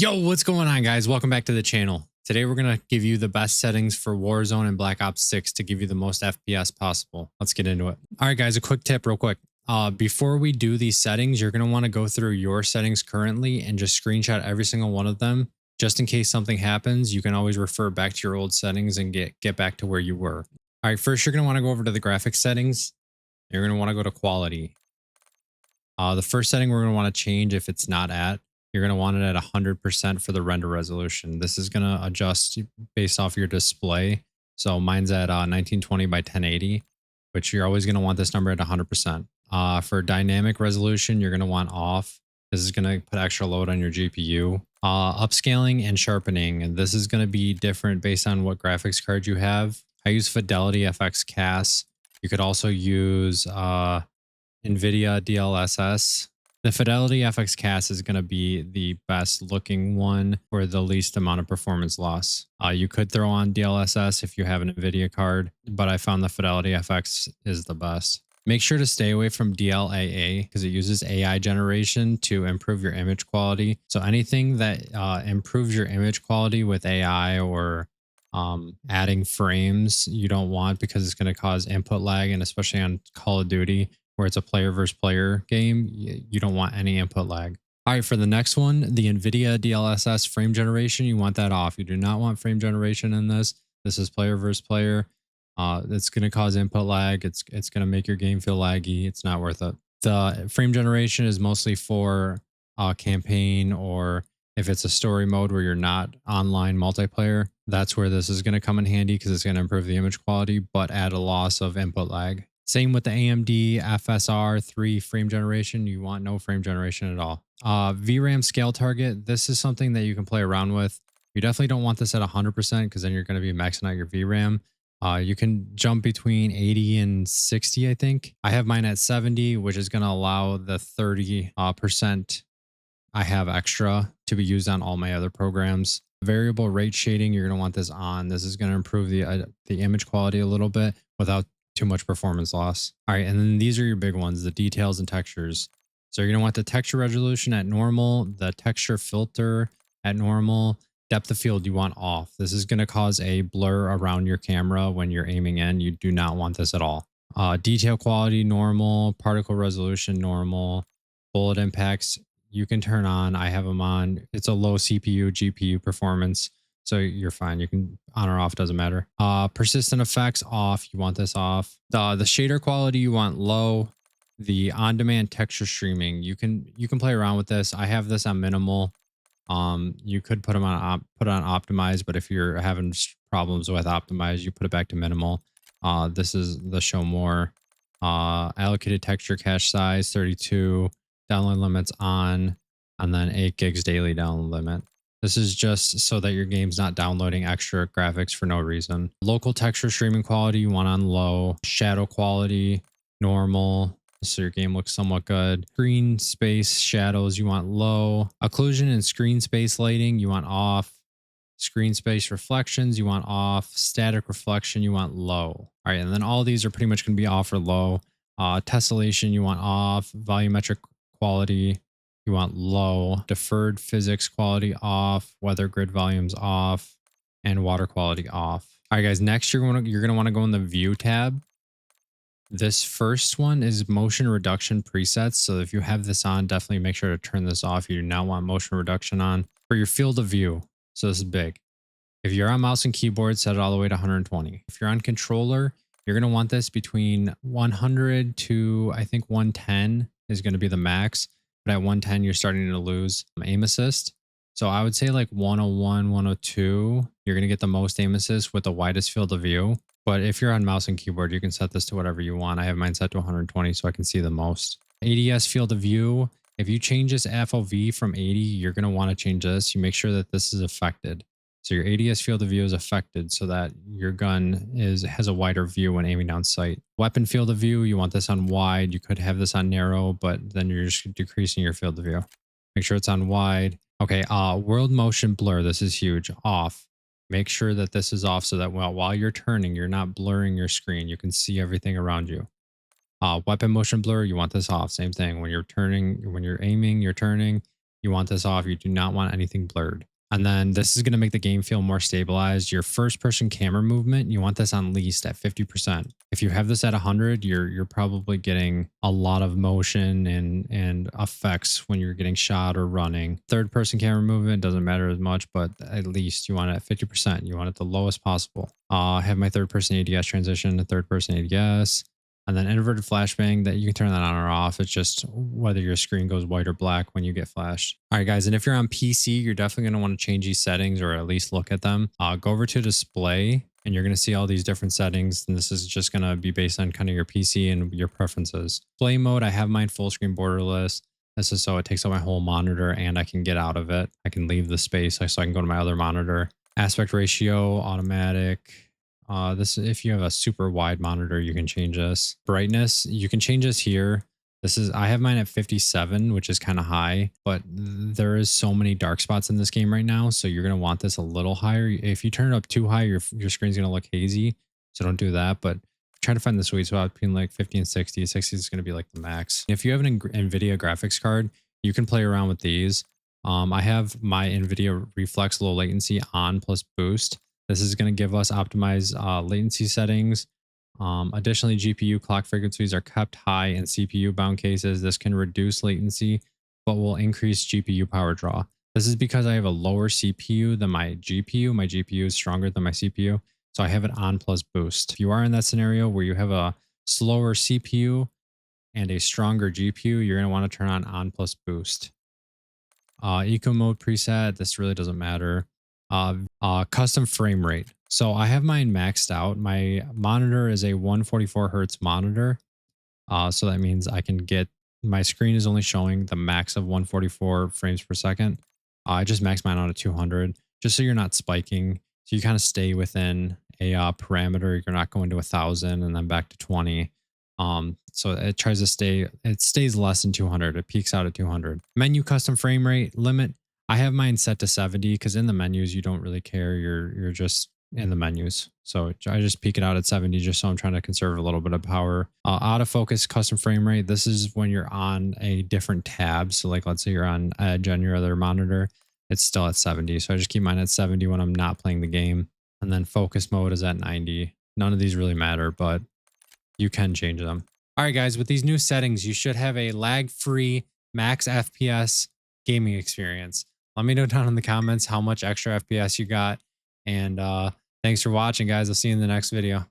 Yo, what's going on, guys? Welcome back to the channel. Today, we're going to give you the best settings for Warzone and Black Ops 6 to give you the most FPS possible. Let's get into it. All right, guys, a quick tip real quick. Before we do these settings, you're going to want to go through your settings currently and just screenshot every single one of them. Just in case something happens, you can always refer back to your old settings and get back to where you were. All right, first, you're going to want to go over to the graphics settings. You're going to want to go to quality. The first setting we're going to want to change, if it's not at, you're going to want it at 100% for the render resolution. This is going to adjust based off your display. So mine's at 1920 by 1080, which you're always going to want this number at 100%. For dynamic resolution, you're going to want off. This is going to put extra load on your GPU. Upscaling and sharpening, and this is going to be different based on what graphics card you have. I use Fidelity FX CAS. You could also use NVIDIA DLSS. The Fidelity FX CAS is going to be the best looking one for the least amount of performance loss. You could throw on DLSS if you have an NVIDIA card, but I found the Fidelity FX is the best. Make sure to stay away from DLAA because it uses AI generation to improve your image quality. So anything that improves your image quality with AI or adding frames, you don't want, because it's going to cause input lag, and especially on Call of Duty, where it's a player versus player game, you don't want any input lag. All right, for the next one, the NVIDIA DLSS frame generation, you want that off. You do not want frame generation in this. This is player versus player. It's going to cause input lag. It's going to make your game feel laggy. It's not worth it. The frame generation is mostly for campaign, or if it's a story mode where you're not online multiplayer, that's where this is going to come in handy because it's going to improve the image quality, but add a loss of input lag. Same with the AMD FSR 3 frame generation. You want no frame generation at all. VRAM scale target. This is something that you can play around with. You definitely don't want this at 100% because then you're going to be maxing out your VRAM. You can jump between 80 and 60, I think. I have mine at 70, which is going to allow the 30% I have extra to be used on all my other programs. Variable rate shading, you're going to want this on. This is going to improve the image quality a little bit without too much performance loss. All right, and then these are your big ones, the details and textures. So you're going to want the texture resolution at normal, the texture filter at normal, depth of field you want off. This is going to cause a blur around your camera when you're aiming in. You do not want this at all. Detail quality normal, particle resolution normal, bullet impacts you can turn on. I have them on. It's a low CPU GPU performance, so you're fine. You can on or off, doesn't matter. Persistent effects off. You want this off. The shader quality you want low. The on-demand texture streaming, you can play around with this. I have this on minimal. You could put them on optimize, but if you're having problems with optimize, you put it back to minimal. This is the show more. Allocated texture cache size 32. Download limits on, and then 8 gigs daily download limit. This is just so that your game's not downloading extra graphics for no reason. Local texture streaming quality you want on low. Shadow quality normal, so your game looks somewhat good. Screen space shadows you want low. Occlusion and screen space lighting you want off. Screen space reflections you want off. Static reflection you want low. All right, and then all these are pretty much going to be off or low. Tessellation you want off. Volumetric quality you want low. Deferred physics quality off. Weather grid volumes off, and water quality off. All right, guys, next you're going to want to go in the view tab. This first one is motion reduction presets. So if you have this on, definitely make sure to turn this off. You do not want motion reduction on. For your field of view, so this is big. If you're on mouse and keyboard, set it all the way to 120. If you're on controller, you're going to want this between 100 to, I think, 110 is going to be the max. But at 110, you're starting to lose aim assist. So I would say like 101, 102, you're going to get the most aim assist with the widest field of view. But if you're on mouse and keyboard, you can set this to whatever you want. I have mine set to 120 so I can see the most. ADS field of view. If you change this FOV from 80, you're going to want to change this. You make sure that this is affected. So your ADS field of view is affected so that your gun has a wider view when aiming down sight. Weapon field of view, you want this on wide. You could have this on narrow, but then you're just decreasing your field of view. Make sure it's on wide. Okay, world motion blur. This is huge. Off. Make sure that this is off so that while you're turning, you're not blurring your screen. You can see everything around you. Weapon motion blur, you want this off. Same thing. When you're turning, when you're aiming, you're turning, you You want this off. You do not want anything blurred. And then this is going to make the game feel more stabilized. Your first person camera movement, you want this on least at 50%. If you have this at 100, you're probably getting a lot of motion and effects when you're getting shot or running. Third person camera movement doesn't matter as much, but at least you want it at 50%. You want it the lowest possible. I have my third person ADS transition to third person ADS. And then inverted flashbang, that you can turn that on or off. It's just whether your screen goes white or black when you get flashed. All right, guys. And if you're on PC, you're definitely going to want to change these settings or at least look at them. Go over to display and you're going to see all these different settings. And this is just going to be based on kind of your PC and your preferences. Display mode, I have mine full screen borderless. This is so it takes up my whole monitor and I can get out of it. I can leave the space so I can go to my other monitor. Aspect ratio, automatic. This, if you have a super wide monitor, you can change this. Brightness, you can change this here. I have mine at 57, which is kind of high, but there is so many dark spots in this game right now. So you're going to want this a little higher. If you turn it up too high, your screen's going to look hazy. So don't do that. But try to find the sweet spot between like 50 and 60. 60 is going to be like the max. If you have an NVIDIA graphics card, you can play around with these. I have my NVIDIA Reflex low latency on plus boost. This is going to give us optimized latency settings. Additionally, GPU clock frequencies are kept high in CPU bound cases. This can reduce latency, but will increase GPU power draw. This is because I have a lower CPU than my GPU. My GPU is stronger than my CPU, so I have it on plus boost. If you are in that scenario where you have a slower CPU and a stronger GPU, you're going to want to turn on plus boost. Eco mode preset, this really doesn't matter. Custom frame rate. So I have mine maxed out. My monitor is a 144 hertz monitor. So that means I can get, my screen is only showing the max of 144 frames per second. I just maxed mine out at 200, just so you're not spiking. So you kind of stay within a parameter. You're not going to 1,000 and then back to 20. So it tries to stay, it stays less than 200. It peaks out at 200. Menu custom frame rate limit. I have mine set to 70 because in the menus, you don't really care. You're just in the menus. So I just peak it out at 70 just so I'm trying to conserve a little bit of power. Autofocus custom frame rate. This is when you're on a different tab. So like, let's say you're on Edge on your other monitor, it's still at 70. So I just keep mine at 70 when I'm not playing the game. And then focus mode is at 90. None of these really matter, but you can change them. All right, guys, with these new settings, you should have a lag-free max FPS gaming experience. Let me know down in the comments how much extra FPS you got. And thanks for watching, guys. I'll see you in the next video.